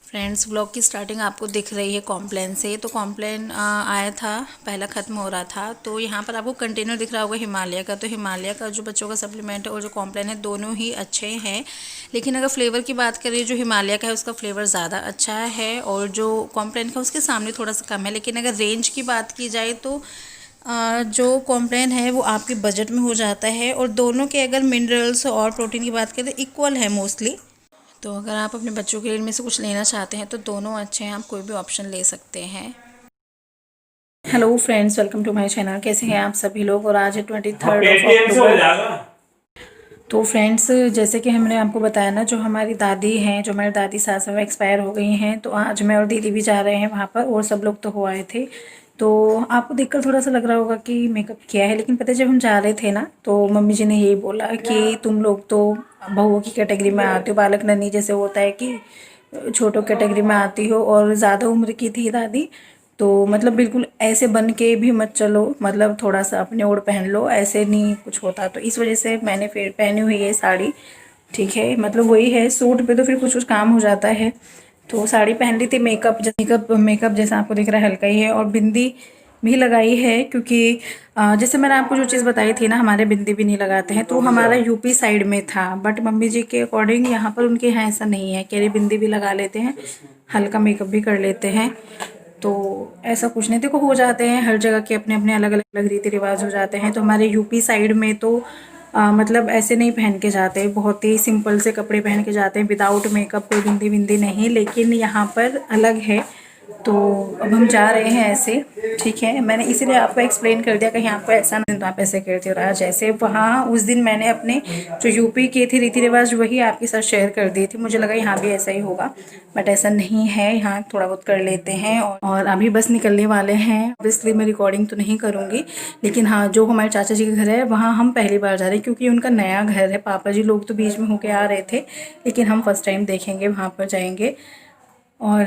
Friends, vlog की starting आपको दिख रही है कॉम्प्लेन से। तो कॉम्प्लेन आया था, पहला ख़त्म हो रहा था। तो यहाँ पर आपको कंटेनर दिख रहा होगा हिमालय का। तो हिमालय का जो बच्चों का सप्लीमेंट है और जो कॉम्प्लेन है, दोनों ही अच्छे हैं। लेकिन अगर फ्लेवर की बात करें, जो हिमालय का है उसका फ्लेवर ज़्यादा अच्छा है और जो कॉम्प्लेन का उसके सामने थोड़ा सा कम है। लेकिन अगर रेंज की बात की जाए तो जो कॉम्प्लेन है वो आपके बजट में हो जाता है। और दोनों के अगर मिनरल्स और प्रोटीन की बात करें तो इक्वल है मोस्टली। तो अगर आप अपने बच्चों के लिए इनमें से कुछ लेना चाहते हैं तो दोनों अच्छे हैं, आप कोई भी ऑप्शन ले सकते हैं। Hello friends, welcome to my channel. कैसे हैं आप सभी लोग। और आज है 23 अक्टूबर। तो फ्रेंड्स, जैसे कि हमने आपको बताया ना, जो हमारी दादी हैं, जो हमारी दादी सास वो एक्सपायर हो गई हैं। तो आज मैं और दीदी भी जा रहे हैं वहाँ पर, और सब लोग तो हो आए थे। तो आपको देखकर थोड़ा सा लग रहा होगा कि मेकअप किया है, लेकिन पता है जब हम जा रहे थे ना, तो मम्मी जी ने यही बोला कि तुम लोग तो बहुओं की कैटेगरी में आते हो, बालक नन्ही जैसे होता है कि छोटों कैटेगरी में आती हो। और ज़्यादा उम्र की थी दादी, तो मतलब बिल्कुल ऐसे बन के भी मत चलो, मतलब थोड़ा सा अपने ओढ़ पहन लो, ऐसे नहीं कुछ होता। तो इस वजह से मैंने फिर पहनी हुई है साड़ी। ठीक है, मतलब वही है, सूट पे तो फिर कुछ कुछ काम हो जाता है। तो साड़ी पहन ली थी। मेकअप जैसा आपको दिख रहा है हल्का ही है, और बिंदी भी लगाई है क्योंकि जैसे मैंने आपको जो चीज़ बताई थी ना, हमारे बिंदी भी नहीं लगाते हैं। तो हमारा यूपी साइड में था, बट मम्मी जी के अकॉर्डिंग यहाँ पर उनके यहाँ ऐसा नहीं है, कह रही बिंदी भी लगा लेते हैं, हल्का मेकअप भी कर लेते हैं। तो ऐसा कुछ नहीं, देखो हो जाते हैं, हर जगह के अपने अपने अलग अलग रीति रिवाज हो जाते हैं। तो हमारे यूपी साइड में तो मतलब ऐसे नहीं पहन के जाते, बहुत ही सिंपल से कपड़े पहन के जाते हैं, विदाउट मेकअप, कोई बिंदी बिंदी नहीं। लेकिन यहाँ पर अलग है। तो अब हम जा रहे हैं ऐसे। ठीक है, मैंने इसीलिए आपको एक्सप्लेन कर दिया, कहीं आपको ऐसा नहीं तो आप ऐसे करते हो। और आज ऐसे वहाँ उस दिन मैंने अपने जो यूपी के थे रीति रिवाज वही आपके साथ शेयर कर दिए थे। मुझे लगा यहाँ भी ऐसा ही होगा, बट ऐसा नहीं है। यहाँ थोड़ा बहुत कर लेते हैं। और अभी बस निकलने वाले हैं। ऑब्वियसली मैं रिकॉर्डिंग तो नहीं करूँगी, लेकिन हाँ, जो हमारे चाचा जी का घर है वहाँ हम पहली बार जा रहे हैं, क्योंकि उनका नया घर है। पापा जी लोग तो बीच में होके आ रहे थे, लेकिन हम फर्स्ट टाइम देखेंगे, वहाँ पर जाएंगे। और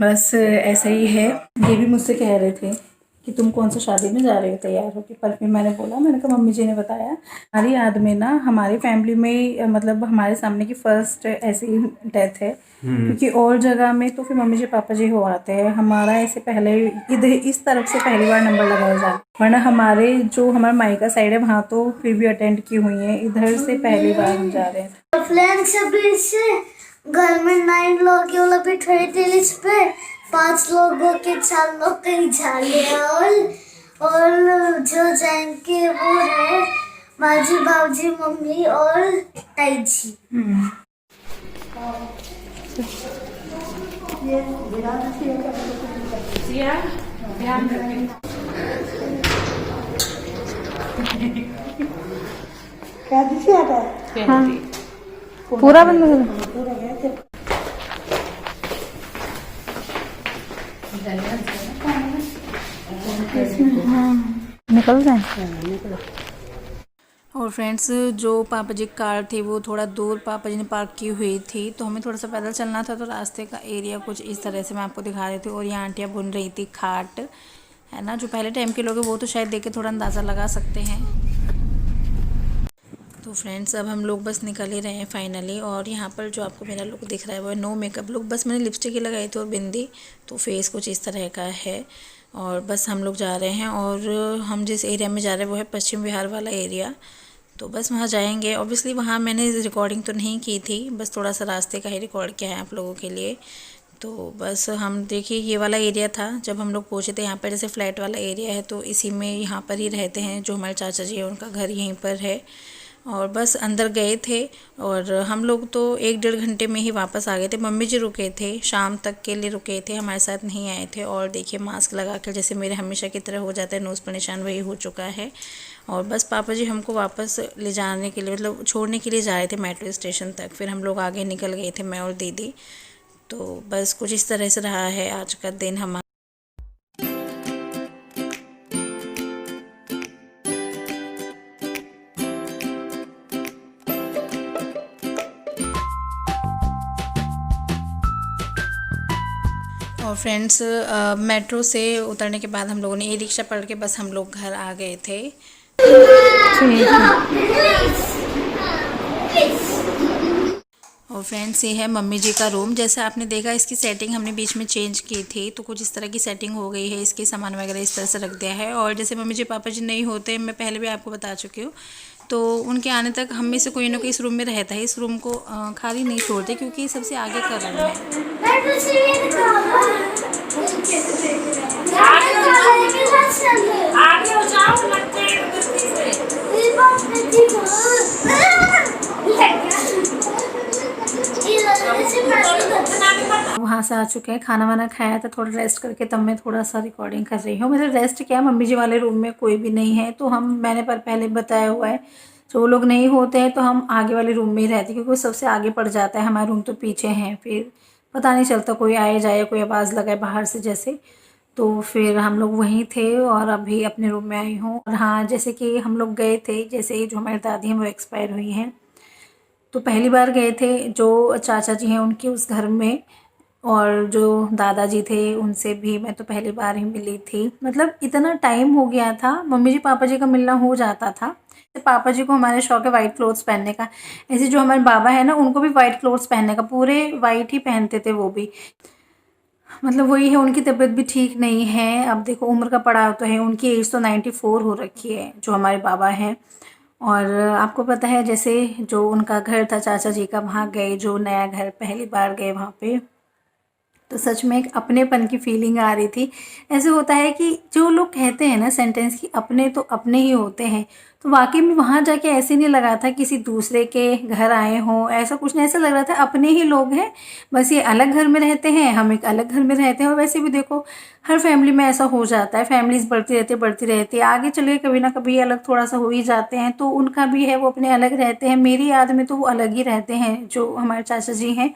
बस ऐसा ही है। ये भी मुझसे कह रहे थे कि तुम कौन सा शादी में जा रहे हो तैयार होकर, पर फिर मैंने कहा मम्मी जी ने बताया। हमारी याद में ना, हमारी फैमिली में मतलब हमारे सामने की फर्स्ट ऐसी डेथ है, क्योंकि और जगह में तो फिर मम्मी जी पापा जी हो आते हैं। हमारा ऐसे पहले इधर इस तरफ से पहली बार नंबर लगाया जाता है, वरना हमारे जो हमारा मायका साइड है वहाँ तो फिर भी अटेंड की हुई है, इधर से पहली बार हम जा रहे हैं। घर में 9 लोग केवल बिठे थे, इस पे 5 लोगों के 4 लोग कहीं जा रहे। और जो जाएंगे वो है माजी, बाबूजी, मम्मी और ताई जी। पूरा बंद कर निकल जाए। और फ्रेंड्स, जो पापा जी की कार थी वो थोड़ा दूर पापा जी ने पार्क की हुई थी, तो हमें थोड़ा सा पैदल चलना था। तो रास्ते का एरिया कुछ इस तरह से मैं आपको दिखा रही थी। और ये आंटियाँ बुन रही थी खाट, है ना। जो पहले टाइम के लोग हैं वो तो शायद देख के थोड़ा अंदाज़ा लगा सकते हैं। तो फ्रेंड्स, अब हम लोग बस निकल ही रहे हैं फाइनली। और यहाँ पर जो आपको मेरा लुक दिख रहा है वो है नो मेकअप लुक। बस मैंने लिपस्टिक ही लगाई थी और बिंदी, तो फेस कुछ इस तरह का है। और बस हम लोग जा रहे हैं। और हम जिस एरिया में जा रहे हैं वो है पश्चिम बिहार वाला एरिया। तो बस वहाँ जाएंगे। ऑब्वियसली वहाँ मैंने रिकॉर्डिंग तो नहीं की थी, बस थोड़ा सा रास्ते का ही रिकॉर्ड किया है आप लोगों के लिए। तो बस हम देखिए, ये वाला एरिया था जब हम लोग पहुँचे थे। यहाँ पर जैसे फ्लैट वाला एरिया है, तो इसी में यहाँ पर ही रहते हैं। जो हमारे चाचा जी हैं उनका घर यहीं पर है। और बस अंदर गए थे और हम लोग तो 1-1.5 घंटे में ही वापस आ गए थे। मम्मी जी रुके थे, शाम तक के लिए रुके थे, हमारे साथ नहीं आए थे। और देखिए, मास्क लगा कर जैसे मेरे हमेशा की तरह हो जाता है, नोज़ पर निशान वही हो चुका है। और बस पापा जी हमको वापस ले जाने के लिए, मतलब छोड़ने के लिए जा रहे थे मेट्रो स्टेशन तक। फिर हम लोग आगे निकल गए थे, मैं और दीदी। तो बस कुछ इस तरह से रहा है आज का दिन हमारा। और फ्रेंड्स, मेट्रो से उतरने के बाद हम लोगों ने ई रिक्शा पकड़ के बस हम लोग घर आ गए थे। और और फ्रेंड्स ये है मम्मी जी का रूम। जैसे आपने देखा इसकी सेटिंग हमने बीच में चेंज की थी, तो कुछ इस तरह की सेटिंग हो गई है। इसके सामान वगैरह इस तरह से रख दिया है। और जैसे मम्मी जी पापा जी नहीं होते, मैं पहले भी आपको बता चुकी हूँ, तो उनके आने तक हम में से कोई ना कोई इस रूम में रहता है। इस रूम को खाली नहीं छोड़ते क्योंकि सबसे आगे का रूम है। आगे हो जाओ, वहाँ से आ चुके हैं, खाना वाना खाया था, थोड़ा रेस्ट करके तब मैं थोड़ा सा रिकॉर्डिंग कर रही हूँ। मतलब रेस्ट क्या, मम्मी जी वाले रूम में कोई भी नहीं है, तो मैंने पहले बताया हुआ है, जो लोग नहीं होते हैं तो हम आगे वाले रूम में ही रहते हैं, क्योंकि वो सबसे आगे पड़ जाता है। हमारा रूम तो पीछे है, फिर पता नहीं चलता कोई आए जाए, कोई आवाज़ लगाए बाहर से जैसे। तो फिर हम लोग वहीं थे और अभी अपने रूम में आई हूँ। और हाँ, जैसे कि हम लोग गए थे, जैसे जो हमारी दादी हैं वो एक्सपायर हुई हैं, तो पहली बार गए थे जो चाचा जी हैं उनके उस घर में, और जो दादाजी थे उनसे भी मैं तो पहली बार ही मिली थी। मतलब इतना टाइम हो गया था, मम्मी जी पापा जी का मिलना हो जाता था। पापा जी को हमारे शौक है वाइट क्लोथ्स पहनने का, ऐसे जो हमारे बाबा है ना उनको भी वाइट क्लोथ्स पहनने का, पूरे वाइट ही पहनते थे वो भी। मतलब वही है, उनकी तबीयत भी ठीक नहीं है। अब देखो उम्र का पड़ाव तो है, उनकी एज तो 94 हो रखी है जो हमारे बाबा हैं। और आपको पता है जैसे जो उनका घर था चाचा जी का, वहाँ गए, जो नया घर पहली बार गए वहाँ पे, तो सच में एक अपनेपन की फीलिंग आ रही थी। ऐसे होता है कि जो लोग कहते हैं ना सेंटेंस कि अपने तो अपने ही होते हैं, तो वाकई में वहाँ जाके ऐसे नहीं लगा था किसी दूसरे के घर आए हों, ऐसा कुछ नहीं, ऐसा लग रहा था अपने ही लोग हैं। बस ये अलग घर में रहते हैं, हम एक अलग घर में रहते हैं। और वैसे भी देखो हर फैमिली में ऐसा हो जाता है, फैमिलीज बढ़ती रहती है, आगे चले कभी ना कभी अलग थोड़ा सा हो ही जाते हैं। तो उनका भी है, वो अपने अलग रहते हैं। मेरी याद में तो वो अलग ही रहते हैं जो हमारे चाचा जी हैं।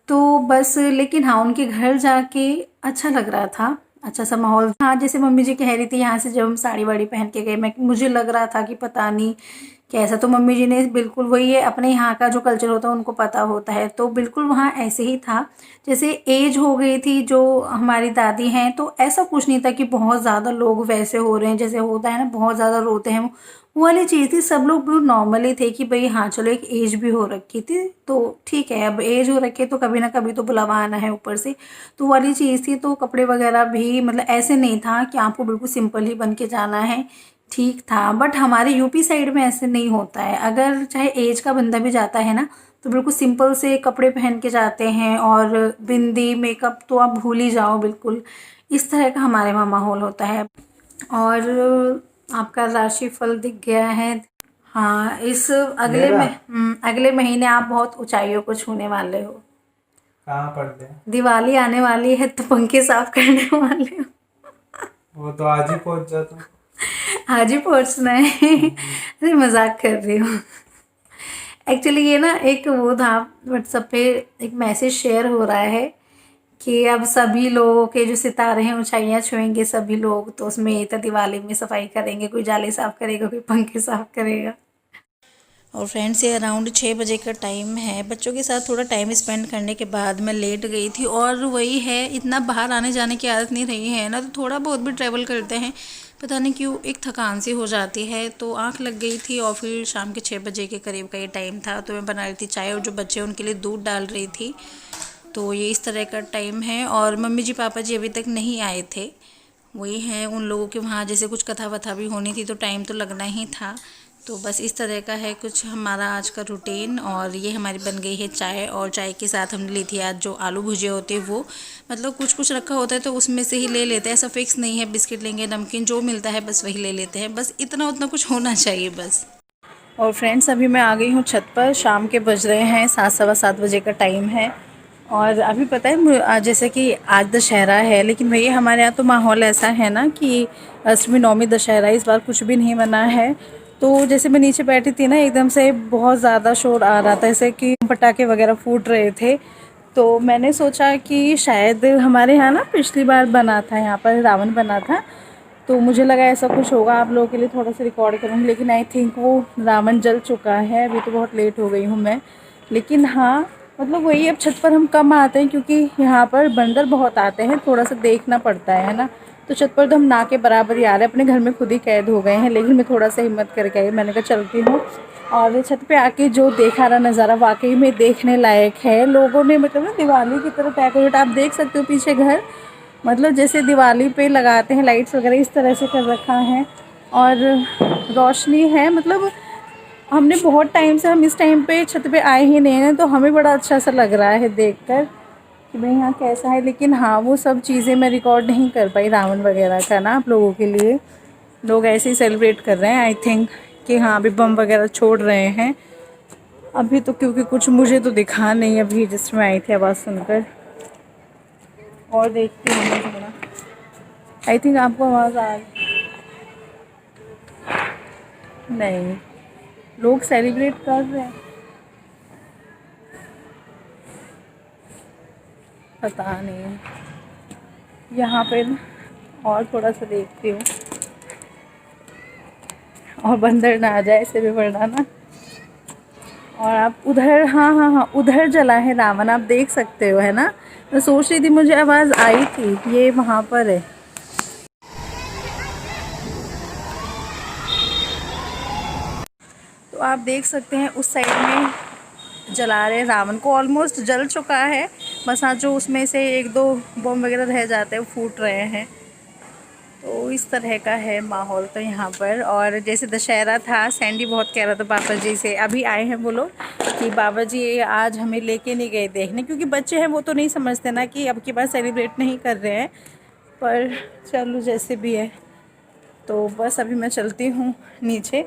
तो बस लेकिन हाँ, उनके घर जाके अच्छा लग रहा था, अच्छा सा माहौल। हाँ, जैसे मम्मी जी कह रही थी यहाँ से जब हम साड़ी वाड़ी पहन के गए, मुझे लग रहा था कि पता नहीं कैसा। तो मम्मी जी ने बिल्कुल वही है, अपने यहाँ का जो कल्चर होता है उनको पता होता है, तो बिल्कुल वहाँ ऐसे ही था। जैसे एज हो गई थी जो हमारी दादी हैं, तो ऐसा कुछ नहीं था कि बहुत ज़्यादा लोग वैसे हो रहे हैं जैसे होता है ना, बहुत ज़्यादा रोते हैं, वो वाली चीज़ थी। सब लोग बिल्कुल नॉर्मली थे कि भाई हाँ चलो, एक एज भी हो रखी थी तो ठीक है, अब एज हो रखी है तो कभी ना कभी तो बुलावा आना है ऊपर से, तो वाली चीज़ थी। तो कपड़े वगैरह भी मतलब ऐसे नहीं था कि आपको बिल्कुल सिंपल ही बन के जाना है, ठीक था। बट हमारे यूपी साइड में ऐसे नहीं होता है, अगर चाहे एज का बंदा भी जाता है ना तो बिल्कुल सिंपल से कपड़े पहन के जाते हैं, और बिंदी मेकअप तो आप भूल ही जाओ, बिल्कुल इस तरह का हमारे वहाँ माहौल होता है। और आपका राशि फल दिख गया है। हाँ, इस अगले महीने आप बहुत ऊंचाइयों को छूने वाले हो। कहाँ पढ़ते हैं? दिवाली आने वाली है तो पंखे साफ करने वाले हो। वो तो आज ही पहुंच जाता। आज ही पहुंचना है। अरे मजाक कर रही हूँ। एक्चुअली ये ना एक वो था, व्हाट्सएप पे एक मैसेज शेयर हो रहा है कि अब सभी लोगों के जो सितारे हैं ऊंचाइयां छुएंगे सभी लोग, तो उसमें ये तो दिवाली में सफाई करेंगे, कोई जाले साफ करेगा, कोई पंखे साफ करेगा। और फ्रेंड्स ये अराउंड 6 बजे का टाइम है। बच्चों के साथ थोड़ा टाइम स्पेंड करने के बाद मैं लेट गई थी। और वही है, इतना बाहर आने जाने की आदत नहीं रही है ना, तो थोड़ा बहुत भी ट्रैवल करते हैं, पता नहीं क्यों एक थकान सी हो जाती है। तो आंख लग गई थी, और फिर शाम के 6 बजे के करीब का ये टाइम था, तो मैं बना रही थी चाय, और जो बच्चे उनके लिए दूध डाल रही थी। तो ये इस तरह का टाइम है। और मम्मी जी पापा जी अभी तक नहीं आए थे, वही है उन लोगों के वहाँ जैसे कुछ कथा वथा भी होनी थी, तो टाइम तो लगना ही था। तो बस इस तरह का है कुछ हमारा आज का रूटीन। और ये हमारी बन गई है चाय, और चाय के साथ हमने ली थी आज जो आलू भुजिया होते हैं वो, मतलब कुछ कुछ रखा होता है तो उसमें से ही ले लेते हैं, ऐसा फिक्स नहीं है बिस्किट लेंगे नमकीन जो मिलता है बस वही ले लेते हैं, बस इतना उतना कुछ होना चाहिए बस। और फ्रेंड्स अभी मैं आ गई हूँ छत पर, शाम के बज रहे हैं 7 सवा 7 बजे का टाइम है। और अभी पता है जैसे कि आज दशहरा है, लेकिन भैया हमारे यहाँ तो माहौल ऐसा है ना कि अष्टमी नवमी दशहरा इस बार कुछ भी नहीं बना है। तो जैसे मैं नीचे बैठी थी ना, एकदम से बहुत ज़्यादा शोर आ रहा था, जैसे कि पटाखे वगैरह फूट रहे थे। तो मैंने सोचा कि शायद हमारे यहाँ ना पिछली बार बना था, यहाँ पर रावण बना था, तो मुझे लगा ऐसा कुछ होगा, आप लोगों के लिए थोड़ा सा रिकॉर्ड करूँगी। लेकिन आई थिंक वो रावण जल चुका है, अभी तो बहुत लेट हो गई हूँ मैं। लेकिन हाँ मतलब वही, अब छत पर हम कम आते हैं क्योंकि यहाँ पर बंदर बहुत आते हैं, थोड़ा सा देखना पड़ता है ना। तो छत पर तो हम ना के बराबर ही आ रहे हैं, अपने घर में खुद ही कैद हो गए हैं। लेकिन मैं थोड़ा सा हिम्मत करके आई, मैंने कहा चलती हूँ और छत पे आके जो देखा रहा नज़ारा वाकई में देखने लायक है। लोगों ने मतलब ना दिवाली की तरह डेकोरेट, आप देख सकते हो पीछे घर, मतलब जैसे दिवाली पे लगाते हैं लाइट्स वगैरह इस तरह से कर रखा है। और रोशनी है, मतलब हमने बहुत टाइम से, हम इस टाइम पे छत पे आए ही नहीं हैं, तो हमें बड़ा अच्छा सा लग रहा है देखकर कि भाई यहाँ कैसा है। लेकिन हाँ, वो सब चीज़ें मैं रिकॉर्ड नहीं कर पाई रावण वगैरह का ना आप लोगों के लिए। लोग ऐसे ही सेलिब्रेट कर रहे हैं आई थिंक कि हाँ अभी बम वगैरह छोड़ रहे हैं अभी तो, क्योंकि कुछ मुझे तो दिखा नहीं अभी जिसमें आई थी आवाज़ सुनकर। और देखती हूँ मैं थोड़ा, आई थिंक आपको आवाज़ आ रही नहीं, लोग सेलिब्रेट कर रहे हैं, पता नहीं। यहाँ पे और थोड़ा सा देखती हूँ और बंदर ना आ जाए ऐसे भी, वरना ना। और आप उधर, हाँ उधर जला है रावण, आप देख सकते हो, है ना। मैं सोच रही थी मुझे आवाज़ आई थी, ये वहाँ पर है। तो आप देख सकते हैं उस साइड में जला रहे रावण को, ऑलमोस्ट जल चुका है, बस हाँ जो उसमें से एक दो बम वगैरह रह जाते हैं वो फूट रहे हैं। तो इस तरह का है माहौल तो यहाँ पर। और जैसे दशहरा था, सैंडी बहुत कह रहा था पापा जी से, अभी आए हैं वो लोग कि बाबा जी आज हमें लेके नहीं गए देखने, क्योंकि बच्चे हैं वो तो नहीं समझते ना कि अब की बार सेलिब्रेट नहीं कर रहे हैं। पर चलो जैसे भी है, तो बस अभी मैं चलती हूँ नीचे।